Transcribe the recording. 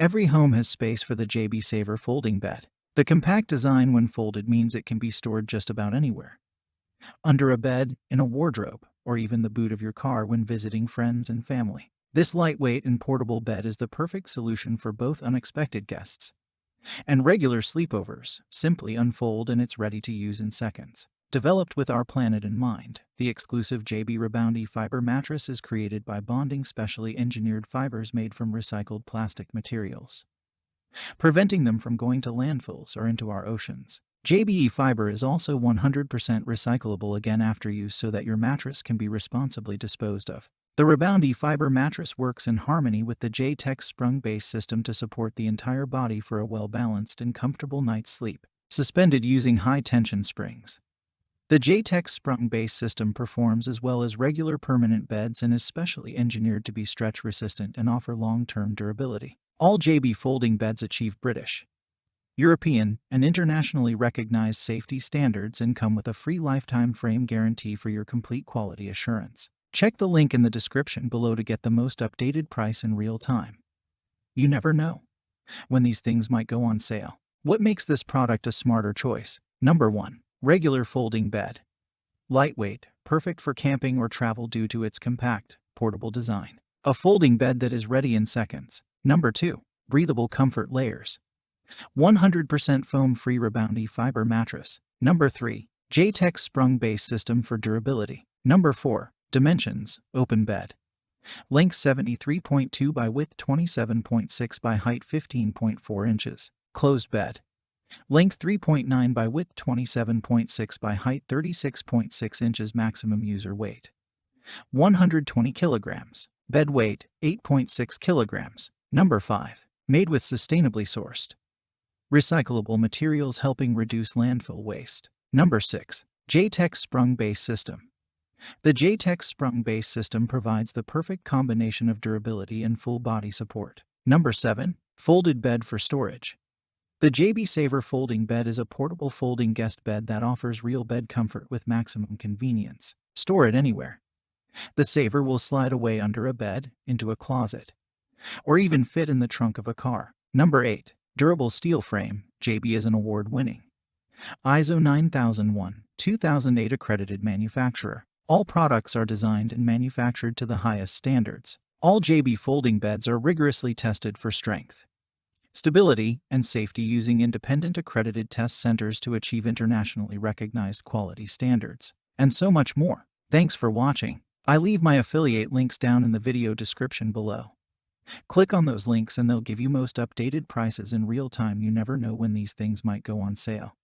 Every home has space for the J-Be Saver Folding Bed. The compact design when folded means it can be stored just about anywhere. Under a bed, in a wardrobe, or even the boot of your car when visiting friends and family. This lightweight and portable bed is the perfect solution for both unexpected guests and regular sleepovers. Simply unfold and it's ready to use in seconds. Developed with our planet in mind, the exclusive Jay-Be Rebound e-Fibre mattress is created by bonding specially engineered fibers made from recycled plastic materials, preventing them from going to landfills or into our oceans. Jay-Be e-Fibre is also 100% recyclable again after use so that your mattress can be responsibly disposed of. The Rebound e-Fibre mattress works in harmony with the J-Tex sprung-based system to support the entire body for a well-balanced and comfortable night's sleep. Suspended using high-tension springs. The J-Tex sprung-based system performs as well as regular permanent beds and is specially engineered to be stretch-resistant and offer long-term durability. All Jay-Be folding beds achieve British, European, and internationally recognized safety standards and come with a free lifetime frame guarantee for your complete quality assurance. Check the link in the description below to get the most updated price in real time. You never know when these things might go on sale. What makes this product a smarter choice? Number 1. Regular folding bed. Lightweight, perfect for camping or travel due to its compact, portable design. A folding bed that is ready in seconds. Number 2. Breathable comfort layers. 100% foam-free Rebound e-Fibre mattress. Number 3. J-Tex sprung-based system for durability. Number 4. Dimensions, open bed. Length 73.2 by width 27.6 by height 15.4 inches. Closed bed. Length 3.9 by width 27.6 by height 36.6 inches. Maximum user weight 120 kilograms. Bed weight 8.6 kilograms. Number 5. Made with sustainably sourced, recyclable materials helping reduce landfill waste. Number 6. J-Tex sprung-based system. The J-Tex sprung-based system provides the perfect combination of durability and full body support. Number 7. Folded bed for storage. The Jay-Be Saver Folding Bed is a portable folding guest bed that offers real bed comfort with maximum convenience. Store it anywhere. The Saver will slide away under a bed, into a closet, or even fit in the trunk of a car. Number 8. Durable steel frame. Jay-Be is an award-winning ISO 9001-2008 accredited manufacturer. All products are designed and manufactured to the highest standards. All Jay-Be folding beds are rigorously tested for strength, stability, and safety using independent accredited test centers to achieve internationally recognized quality standards. And so much more. Thanks for watching. I leave my affiliate links down in the video description below. Click on those links and they'll give you most updated prices in real time. You never know when these things might go on sale.